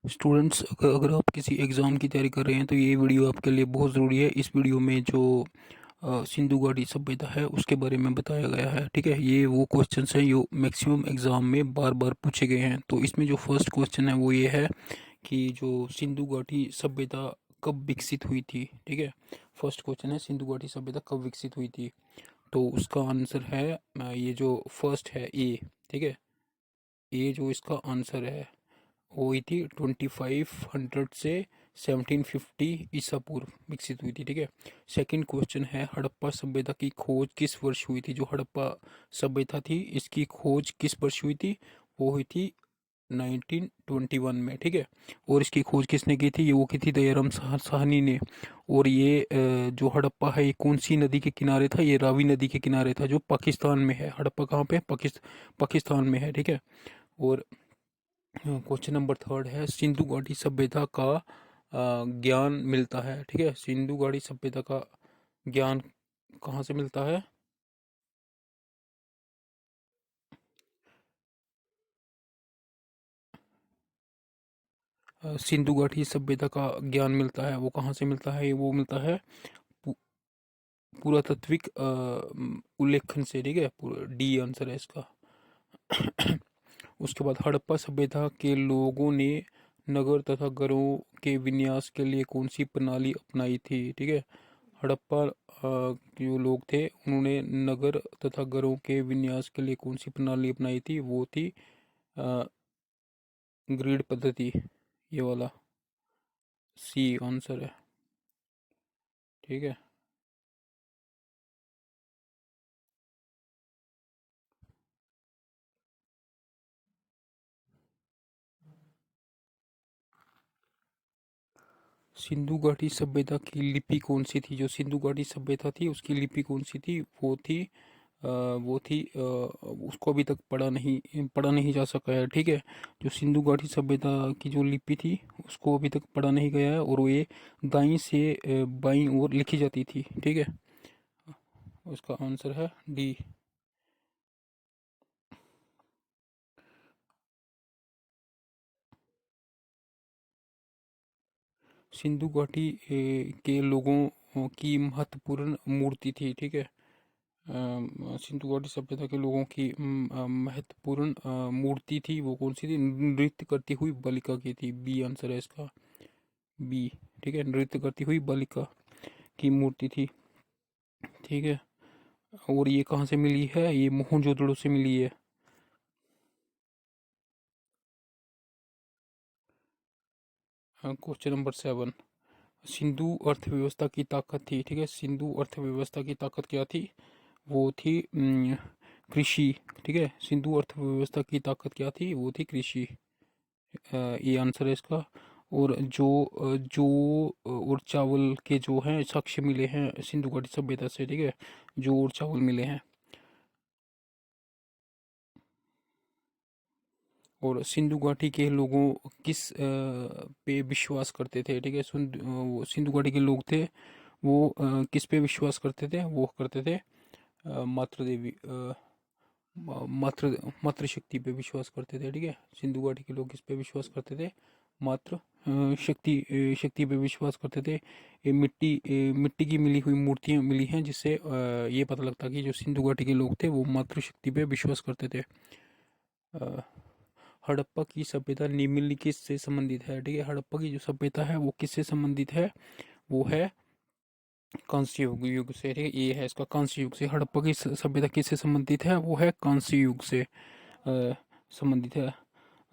Students, अगर आप किसी एग्ज़ाम की तैयारी कर रहे हैं तो ये वीडियो आपके लिए बहुत ज़रूरी है। इस वीडियो में जो सिंधु घाटी सभ्यता है उसके बारे में बताया गया है। ठीक है, ये वो क्वेश्चंस हैं जो मैक्सिमम एग्ज़ाम में बार बार पूछे गए हैं। तो इसमें जो फर्स्ट क्वेश्चन है वो ये है कि जो सिंधु घाटी सभ्यता कब विकसित हुई थी। ठीक है, फर्स्ट क्वेश्चन है सिंधु घाटी सभ्यता कब विकसित हुई थी। तो उसका आंसर है ये जो फर्स्ट है ए। ठीक है, ये जो इसका आंसर है वो हुई थी 2500 से 1750 ईसा पूर्व विकसित हुई थी। ठीक है, सेकंड क्वेश्चन है हड़प्पा सभ्यता की खोज किस वर्ष हुई थी। जो हड़प्पा सभ्यता थी इसकी खोज किस वर्ष हुई थी, वो हुई थी 1921 में। ठीक है, और इसकी खोज किसने की थी, ये वो की थी दयाराम साहनी ने। और ये जो हड़प्पा है ये कौन सी नदी के किनारे था, ये रावी नदी के किनारे था जो पाकिस्तान में है। हड़प्पा कहाँ पे, पाकिस्तान में है। ठीक है, और क्वेश्चन नंबर थर्ड है सिंधु घाटी सभ्यता का ज्ञान मिलता है। ठीक है, सिंधु घाटी सभ्यता का ज्ञान कहाँ से मिलता है। सिंधु घाटी सभ्यता का ज्ञान मिलता है वो कहाँ से मिलता है, वो मिलता है पु- पुरातात्विक उल्लेखन से। ठीक है, डी आंसर है इसका। उसके बाद हड़प्पा सभ्यता के लोगों ने नगर तथा घरों के विन्यास के लिए कौन सी प्रणाली अपनाई थी। ठीक है, हड़प्पा जो लोग थे उन्होंने नगर तथा घरों के विन्यास के लिए कौन सी प्रणाली अपनाई थी, वो थी ग्रिड पद्धति। ये वाला सी आंसर है। ठीक है, सिंधु घाटी सभ्यता की लिपि कौन सी थी। जो सिंधु घाटी सभ्यता थी उसकी लिपि कौन सी थी, उसको अभी तक पढ़ा नहीं जा सका है। ठीक है, जो सिंधु घाटी सभ्यता की जो लिपि थी उसको अभी तक पढ़ा नहीं गया है, और वो ये दाईं से बाईं ओर लिखी जाती थी। ठीक है, उसका आंसर है डी। सिंधु घाटी के लोगों की महत्वपूर्ण मूर्ति थी। ठीक है, सिंधु घाटी सभ्यता के लोगों की महत्वपूर्ण मूर्ति थी वो कौन सी थी, नृत्य करती हुई बालिका की थी। बी आंसर है इसका, बी। ठीक है, नृत्य करती हुई बालिका की मूर्ति थी। ठीक है, और ये कहाँ से मिली है, ये मोहनजोदड़ो से मिली है। क्वेश्चन नंबर 7, सिंधु अर्थव्यवस्था की ताकत थी। ठीक है, सिंधु अर्थव्यवस्था की ताकत क्या थी, वो थी कृषि। ठीक है, सिंधु अर्थव्यवस्था की ताकत क्या थी, वो थी कृषि। ये आंसर है इसका। और जो और चावल के जो हैं साक्ष्य मिले हैं सिंधु घाटी सभ्यता से। ठीक है, जो और चावल मिले हैं। और सिंधु घाटी के लोगों किस पे विश्वास करते थे। ठीक है, वो सिंधु घाटी के लोग थे वो किस पे विश्वास करते थे, वो करते थे मातृ देवी मातृ मातृशक्ति पे विश्वास करते थे। ठीक है, सिंधु घाटी के लोग किस पे विश्वास करते थे, मातृ शक्ति पे विश्वास करते थे। ये मिट्टी की मिली हुई मूर्तियां मिली हैं जिससे ये पता लगता है कि जो सिंधु घाटी के लोग थे वो मातृशक्ति पे विश्वास करते थे। अ, हड़प्पा की सभ्यता निम्नलिखित से संबंधित है। ठीक है, हड़प्पा की जो सभ्यता है वो किससे संबंधित है, वो है कांस्य युग से। ठीक है, ये है इसका कांस्य युग से। हड़प्पा की सभ्यता किससे संबंधित है, वो है कांस्य युग से संबंधित है।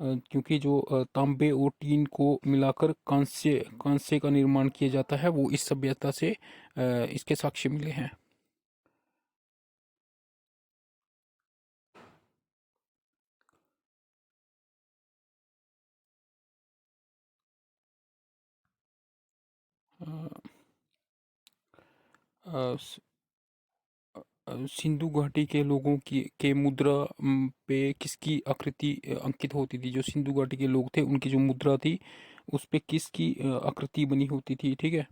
क्योंकि जो तांबे और टीन को मिलाकर कांस्य कांस्य का निर्माण किया जाता है वो इस सभ्यता से इसके साक्ष्य मिले हैं। अ, अ, स- सिंधु घाटी के लोगों की के मुद्रा पे किसकी आकृति अंकित होती थी। जो सिंधु घाटी के लोग थे उनकी जो मुद्रा थी उस पे किसकी आकृति बनी होती थी। ठीक है,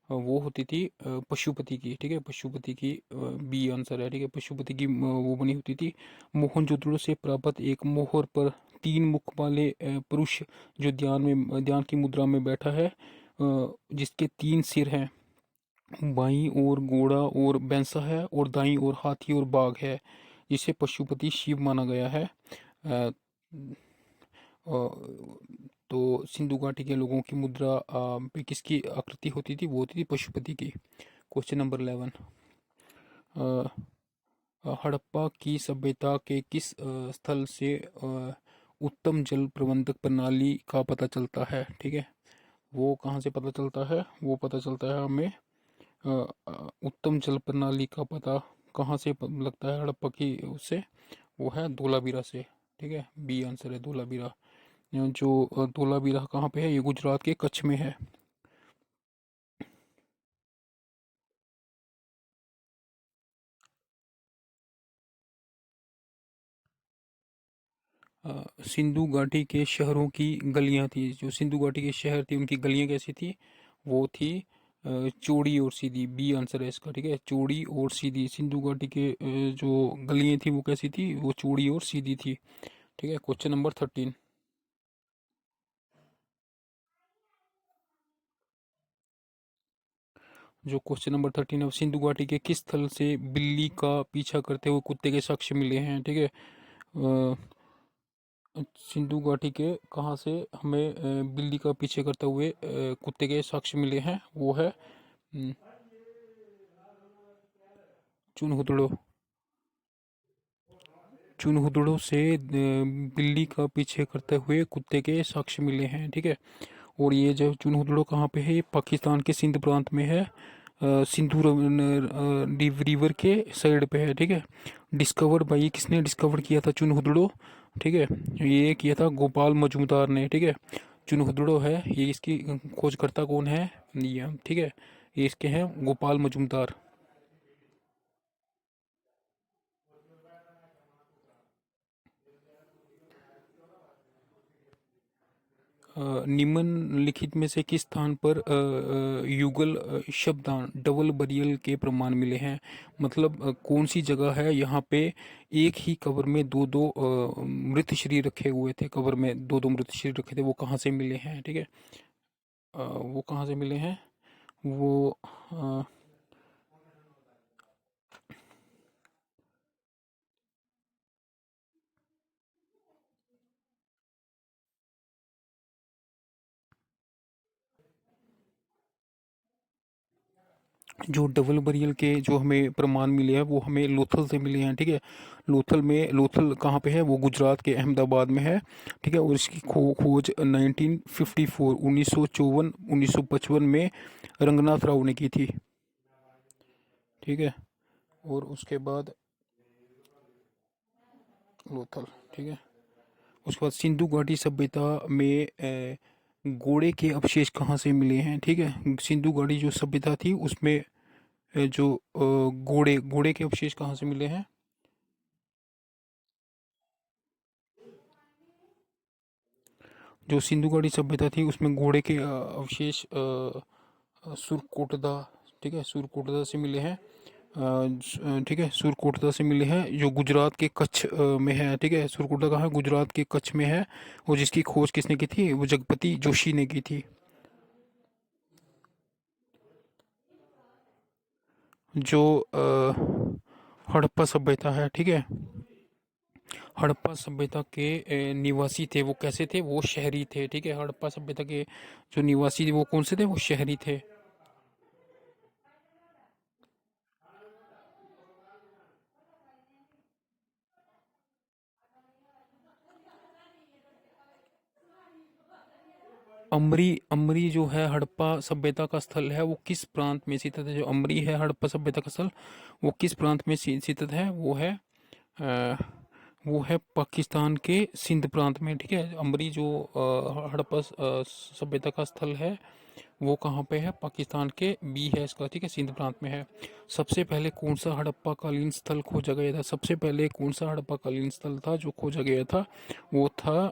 वो होती थी पशुपति की। ठीक है, पशुपति की बी आंसर है। ठीक है, पशुपति की वो बनी होती थी। मोहनजोदड़ो से प्राप्त एक मोहर पर तीन मुख वाले पुरुष जो ध्यान की मुद्रा में बैठा है, जिसके तीन सिर हैं, बाईं ओर घोड़ा और बैंसा है और दाईं ओर हाथी और बाघ है, जिसे पशुपति शिव माना गया है। अ, अ, तो सिंधु घाटी के लोगों की मुद्रा पे किसकी आकृति होती थी? वो होती थी पशुपति की। क्वेश्चन नंबर 11, हड़प्पा की सभ्यता के किस स्थल से उत्तम जल प्रबंधक प्रणाली का पता चलता है? ठीक है, वो कहाँ से पता चलता है? वो पता चलता है हमें उत्तम जल प्रणाली का पता कहाँ से लगता है हड़प्पा की उससे? वो है धोलावीरा से। ठीक है, बी आंसर है धोलावीरा। जो धोलावीरा कहाँ पे है? ये गुजरात के कच्छ में है। सिंधु घाटी के शहरों की गलियां थी, जो सिंधु घाटी के शहर थे उनकी गलियां कैसी थी? वो थी चौड़ी और सीधी। बी आंसर है इसका। ठीक है, चौड़ी और सीधी। सिंधु घाटी के जो गलियां थी वो कैसी थी? वो चौड़ी और सीधी थी। ठीक है, क्वेश्चन नंबर 13, जो क्वेश्चन नंबर 13 है, सिंधु घाटी के किस स्थल से बिल्ली का पीछा करते हुए कुत्ते के साक्ष्य मिले हैं? ठीक है, सिंधु घाटी के कहाँ से हमें बिल्ली का पीछे करते हुए कुत्ते के साक्ष्य मिले हैं? वो है चुनहुदड़ो। चुनहुदड़ो से बिल्ली का पीछे करते हुए कुत्ते के साक्ष्य मिले हैं। ठीक है, और ये जो चुनहुदड़ो कहाँ पे है? ये पाकिस्तान के सिंध प्रांत में है, सिंधु रिवर के साइड पे है। ठीक है, डिस्कवर्ड बाई, किसने डिस्कवर किया था चुनहुदड़ो? ठीक है, ये किया था गोपाल मजूमदार ने। ठीक है, चुनहुदड़ो है ये, इसकी खोजकर्ता कौन है? ये, ठीक है, ये इसके हैं गोपाल मजूमदार। निम्नलिखित में से किस स्थान पर युगल शब्दान डबल बरियल के प्रमाण मिले हैं? मतलब कौन सी जगह है यहाँ पे एक ही कब्र में दो दो मृत शरीर रखे हुए थे? कब्र में दो दो मृत शरीर रखे थे, वो कहाँ से मिले हैं? ठीक है, वो कहाँ से मिले हैं? वो जो डबल बरियल के जो हमें प्रमाण मिले हैं वो हमें लोथल से मिले हैं। ठीक है, लोथल कहाँ पे है? वो गुजरात के अहमदाबाद में है। ठीक है, और इसकी खोज 1954 1954 में रंगनाथ राव ने की थी। ठीक है, और उसके बाद लोथल। ठीक है, उसके बाद सिंधु घाटी सभ्यता में घोड़े के अवशेष कहाँ से मिले हैं? ठीक है, सिंधु घाटी जो सभ्यता थी उसमें जो घोड़े घोड़े के अवशेष कहाँ से मिले हैं? जो सिंधु घाटी सभ्यता थी उसमें घोड़े के अवशेष सुरकोटदा, ठीक है, सुरकोटदा से मिले हैं। ठीक है, सुरकोटदा से मिले हैं, जो गुजरात के कच्छ में है। ठीक है, सुरकोटदा कहाँ है? गुजरात के कच्छ में है, और जिसकी खोज किसने की थी? वो जगपति जोशी ने की थी। जो हड़प्पा सभ्यता है, ठीक है, हड़प्पा सभ्यता के निवासी थे वो कैसे थे? वो शहरी थे। ठीक है, हड़प्पा सभ्यता के जो निवासी थे वो कौन से थे? वो शहरी थे। अमरी जो है हड़प्पा सभ्यता का स्थल है, वो किस प्रांत में स्थित है? जो अमरी है हड़प्पा सभ्यता का स्थल, वो किस प्रांत में स्थित है? अ, वो है पाकिस्तान के सिंध प्रांत में। ठीक है, अमरी जो हड़प्पा सभ्यता का स्थल है वो कहाँ पे है? पाकिस्तान के बी है इसका। ठीक है, सिंध प्रांत में है। सबसे पहले कौन सा हड़प्पा कालीन स्थल खोजा गया था? सबसे पहले कौन सा हड़प्पा कालीन स्थल था जो खोजा गया था? वो था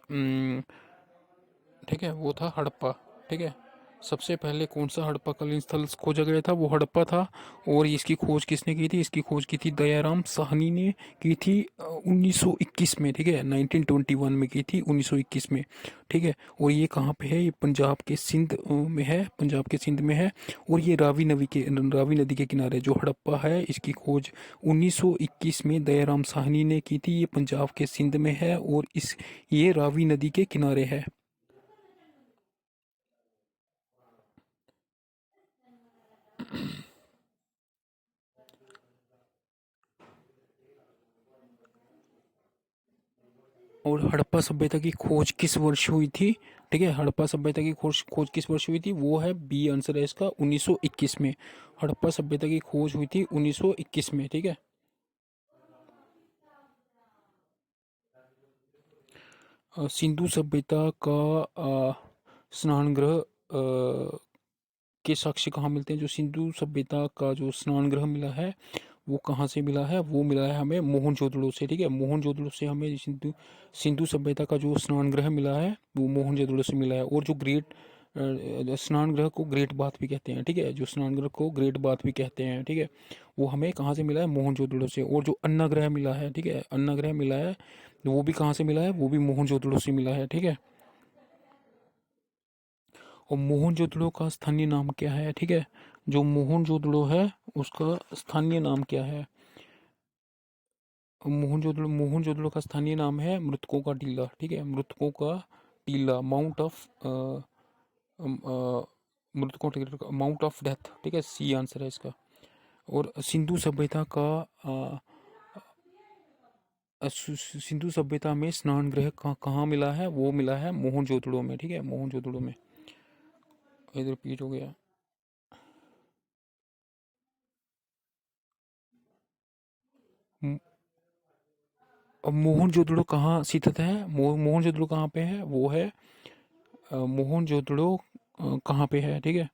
ठीक है, वो था हड़प्पा। ठीक है, सबसे पहले कौन सा हड़प्पाकालीन स्थल खोजा गया था? वो हड़प्पा था। और इसकी खोज किसने की थी? इसकी खोज की थी दयाराम साहनी ने की थी 1921 में, ठीक है, 1921 में की थी, 1921 में, ठीक है। और ये कहाँ पे है? ये पंजाब के सिंध में है, पंजाब के सिंध में है। और ये रावी नदी के किनारे जो हड़प्पा है, इसकी खोज 1921 में दयाराम साहनी ने की थी। ये पंजाब के सिंध में है और ये रावी नदी के किनारे है। और हड़प्पा सभ्यता की खोज किस वर्ष हुई थी? ठीक है, हड़प्पा सभ्यता की खोज खोज किस वर्ष हुई थी? वो है बी आंसर है इसका, 1921 में। हड़प्पा सभ्यता की खोज हुई थी 1921 में, ठीक है। सिंधु सभ्यता का स्नान गृह के साक्ष्य कहाँ मिलते हैं? जो सिंधु सभ्यता का जो स्नान गृह मिला है, वो कहाँ से मिला है? वो मिला है हमें मोहनजोदड़ो से, ठीक है। मोहनजोदड़ो से हमें सिंधु सिंधु सभ्यता का जो स्नान गृह मिला है, वो मोहनजोदड़ो से मिला है। और जो स्नान गृह को ग्रेट बाथ भी कहते हैं, ठीक है, जो स्नान गृह को ग्रेट बाथ भी कहते हैं, ठीक है, वो हमें कहाँ से मिला है? मोहनजोदड़ो से। और जो अन्नागृह मिला है, ठीक है, अन्नागृह मिला है, वो भी कहाँ से मिला है? वो भी मोहनजोदड़ो से मिला है, ठीक है। और मोहनजोदड़ो का स्थानीय नाम क्या है? ठीक है, जो मोहनजोदड़ो है उसका स्थानीय नाम क्या है? मोहनजोदड़ो का स्थानीय नाम है मृतकों का टीला, ठीक है, मृतकों का टीला, माउंट ऑफ मृतकों टीला, माउंट ऑफ डेथ, ठीक है, सी आंसर है इसका। और सिंधु सभ्यता का सिंधु सभ्यता में स्नान गृह कहाँ मिला है? वो मिला है मोहनजोदड़ो में, ठीक है, मोहनजोदड़ो में। इधर रिपीट हो गया। अब मोहनजोदड़ो कहाँ स्थित है? मोहनजोदड़ो कहाँ पे है? वो है मोहनजोदड़ो कहाँ पे है, ठीक है।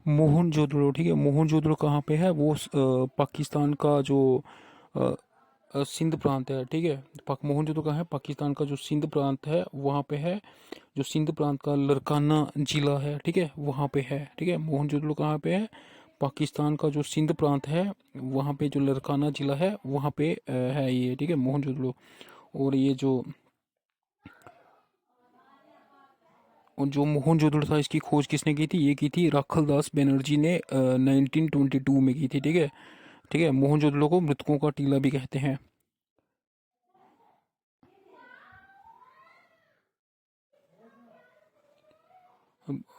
मोहनजोदड़ो, ठीक है, मोहनजोदड़ो कहाँ पे है? वो पाकिस्तान का जो अ, सिंध प्रांत है, ठीक है। मोहनजोदड़ो कहाँ है? पाकिस्तान का जो सिंध प्रांत है वहाँ पे है। जो सिंध प्रांत का लरकाना जिला है, ठीक है, वहाँ पे है, ठीक है। मोहनजोदड़ो कहाँ पे है? पाकिस्तान का जो सिंध प्रांत है वहाँ पे जो लरकाना जिला है वहाँ पे है ये, ठीक है, मोहनजोदड़ो। और ये जो मोहनजोदड़ो था, इसकी खोज किसने की थी? ये की थी राखल दास बनर्जी ने 1922 में की थी, ठीक है, ठीक है। मोहनजोदड़ो को मृतकों का टीला भी कहते हैं।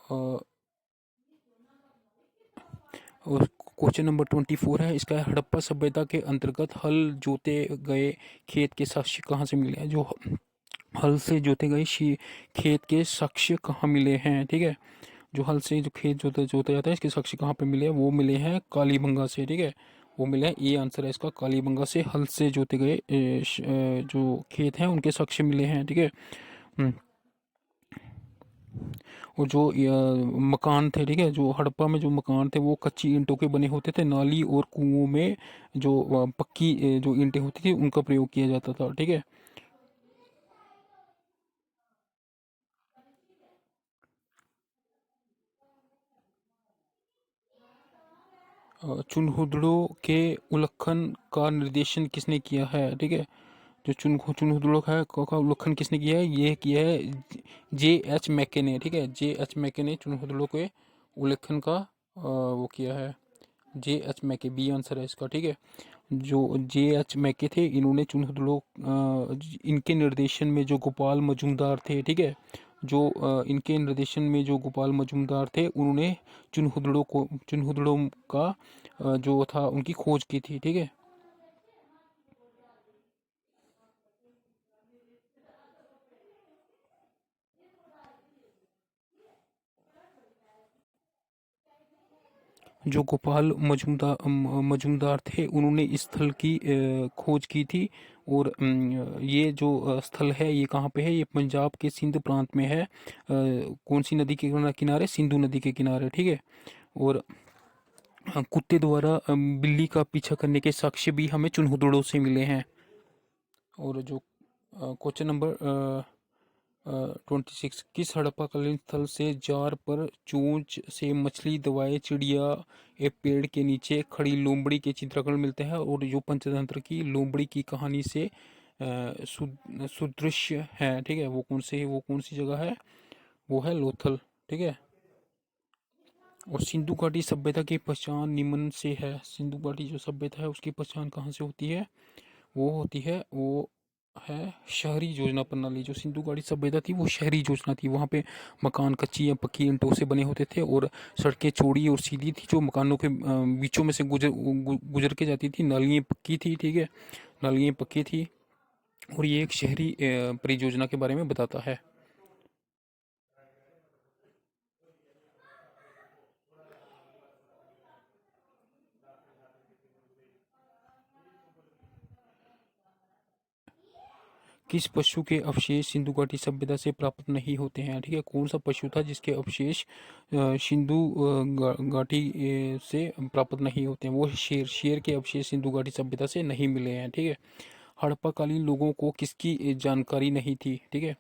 अ, और क्वेश्चन नंबर 24 है इसका, हड़प्पा सभ्यता के अंतर्गत हल जोते गए खेत के साक्ष्य कहाँ से मिले हैं? जो हल से जोते गए खेत के साक्ष्य कहाँ मिले हैं, ठीक है। जो हल से जो खेत जोते जोते जाता है, इसके साक्ष्य कहाँ पे मिले हैं? वो मिले हैं कालीबंगा से, ठीक है, वो मिले हैं, ये आंसर है इसका, कालीबंगा से हल से जोते गए जो खेत हैं उनके साक्ष्य मिले हैं, ठीक है। हम्म। और जो मकान थे, ठीक है, जो हड़प्पा में जो मकान थे वो कच्ची ईंटों के बने होते थे। नाली और कुओं में जो पक्की जो ईंटें होती थी उनका प्रयोग किया जाता था, ठीक है। चुनहुदड़ो के उल्लंघन का निर्देशन किसने किया है? ठीक है, जो चुनहुदड़ो का उल्लंघन किसने किया है? ये किया है J.H. मैके ने, ठीक है, J.H. मैके ने चुनहुदड़ो के उल्लंघन का वो किया है। J.H. मैके, बी आंसर है इसका, ठीक है। जो J.H. मैके थे, इन्होंने चुनहुदड़ो इनके निर्देशन में जो गोपाल मजूमदार थे, ठीक है, जो इनके निर्देशन में जो गोपाल मजूमदार थे, उन्होंने चुनहुदड़ो का जो था उनकी खोज की थी, ठीक है। जो गोपाल मजूमदार थे, उन्होंने इस स्थल की खोज की थी। और ये जो स्थल है ये कहाँ पे है, ये पंजाब के सिंध प्रांत में है। कौन सी नदी के किनारे, सिंधु नदी के किनारे, ठीक है। और कुत्ते द्वारा बिल्ली का पीछा करने के साक्ष्य भी हमें चुनहुदड़ों से मिले हैं। और जो क्वेश्चन नंबर 26, किस हड़प्पाकालीन स्थल से जार पर चोंच से मछली दबाए चिड़िया एक पेड़ के नीचे खड़ी लोमड़ी के चित्रकरण मिलते हैं, और जो पंचतंत्र की लोमड़ी की कहानी से सुदृश्य है, ठीक है, वो कौन सी जगह है, वो है लोथल, ठीक है। और सिंधु घाटी सभ्यता की पहचान निम्न से है। सिंधु घाटी जो सभ्यता है उसकी पहचान कहाँ से होती है, वो है शहरी योजना प्रणाली। जो सिंधु घाटी सभ्यता थी वो शहरी योजना थी। वहाँ पे मकान कच्ची या पक्की ईंटों से बने होते थे, और सड़कें चौड़ी और सीधी थी जो मकानों के बीचों में से गुजर के जाती थी। नालियाँ पक्की थी, ठीक है, नालियाँ पक्की थी। और ये एक शहरी परियोजना के बारे में बताता है। किस पशु के अवशेष सिंधु घाटी सभ्यता से प्राप्त नहीं होते हैं, ठीक है। कौन सा पशु था जिसके अवशेष सिंधु घाटी से प्राप्त नहीं होते हैं, वो शेर के अवशेष सिंधु घाटी सभ्यता से नहीं मिले हैं, ठीक है। हड़प्पाकालीन लोगों को किसकी जानकारी नहीं थी, ठीक है।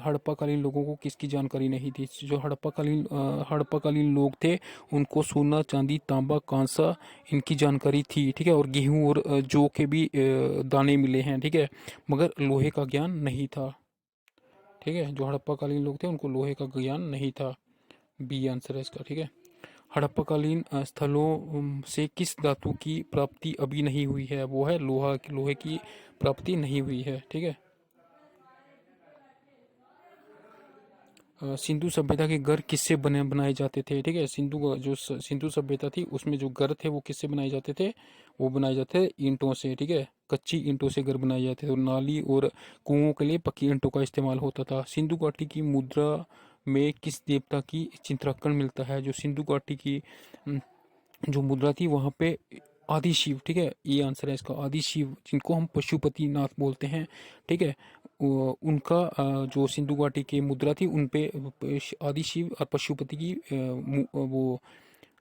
हड़प्पाकालीन लोगों को किसकी जानकारी नहीं थी, जो हड़प्पाकालीन लोग थे उनको सोना चांदी तांबा कांसा इनकी जानकारी थी, ठीक है। और गेहूं और जौ के भी दाने मिले हैं, ठीक है, मगर लोहे का ज्ञान नहीं था, ठीक है। जो हड़प्पाकालीन लोग थे उनको लोहे का ज्ञान नहीं था। बी आंसर है इसका, ठीक है। हड़प्पाकालीन स्थलों से किस धातु की प्राप्ति अभी नहीं हुई है, वो है लोहे की प्राप्ति नहीं हुई है, ठीक है। सिंधु सभ्यता के घर किससे बनाए जाते थे, ठीक है। सिंधु सभ्यता थी उसमें जो घर थे वो किससे बनाए जाते थे, वो बनाए जाते थे ईंटों से, ठीक है, कच्ची ईंटों से घर बनाए जाते थे। और नाली और कुओं के लिए पक्की ईंटों का इस्तेमाल होता था। सिंधु घाटी की मुद्रा में किस देवता की चित्रांकन मिलता है, जो सिंधु घाटी की जो मुद्रा थी वहाँ पे आदि शिव, ठीक है, ये आंसर है इसका, आदि शिव जिनको हम पशुपतिनाथ बोलते हैं, ठीक है। उनका जो सिंधु घाटी की मुद्रा थी उन पे आदि शिव और पशुपति की वो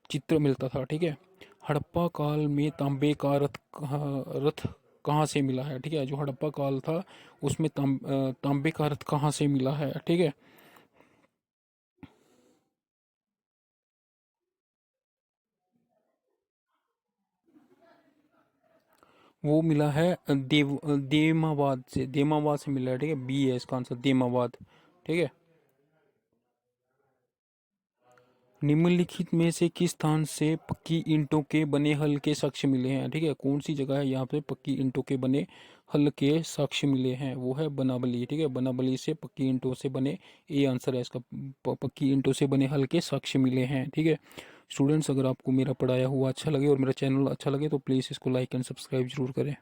चित्र मिलता था, ठीक है। हड़प्पा काल में तांबे का रथ कहाँ से मिला है, ठीक है। जो हड़प्पा काल था उसमें तांबे का रथ कहाँ से मिला है, ठीक है। वो मिला है देमाबाद से मिला है, ठीक है, बी है इसका आंसर, देमाबाद, ठीक है। निम्नलिखित में से किस स्थान से पक्की ईंटों के बने हल के साक्ष्य मिले हैं, ठीक है। कौन सी जगह है यहाँ पे पक्की ईंटों के बने हल के साक्ष्य मिले हैं, वो है बनाबली, ठीक है। बनाबली से पक्की ईंटों से बने, ये आंसर है इसका, पक्की ईंटों से बने हल के साक्ष्य मिले हैं, ठीक है। स्टूडेंट्स, अगर आपको मेरा पढ़ाया हुआ अच्छा लगे और मेरा चैनल अच्छा लगे तो प्लीज़ इसको लाइक एंड सब्सक्राइब जरूर करें।